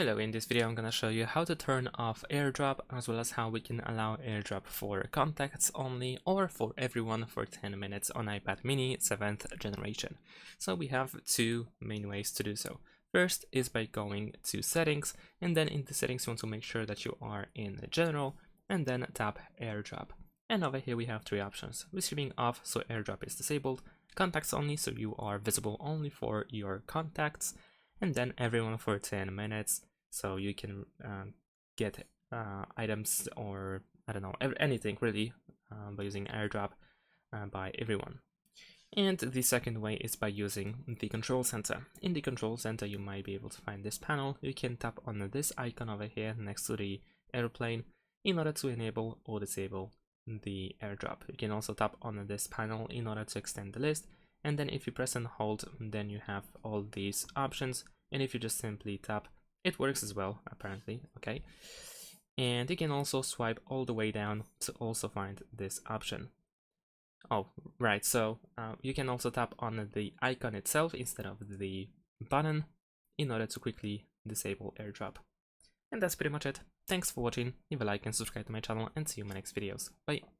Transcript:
Hello, in this video I'm gonna show you how to turn off AirDrop as well as how we can allow AirDrop for contacts only or for everyone for 10 minutes on iPad mini 7th generation. So we have two main ways to do so. First is by going to settings, and then in the settings you want to make sure that you are in general and then tap AirDrop. And over here we have three options: receiving off, so AirDrop is disabled; contacts only, so you are visible only for your contacts; and then everyone for 10 minutes, so you can get items or I don't know, anything really by using AirDrop by everyone. And the second way is by using the control center. In the control center you might be able to find this panel. You can tap on this icon over here next to the airplane in order to enable or disable the AirDrop. You can also tap on this panel in order to extend the list, and then if you press and hold, then you have all these options, and if you just simply tap, it works as well apparently. Okay, and you can also swipe all the way down to also find this option. Oh right, so you can also tap on the icon itself instead of the button in order to quickly disable AirDrop. And that's pretty much it. Thanks for watching, leave a like and subscribe to my channel, and see you in my next videos. Bye!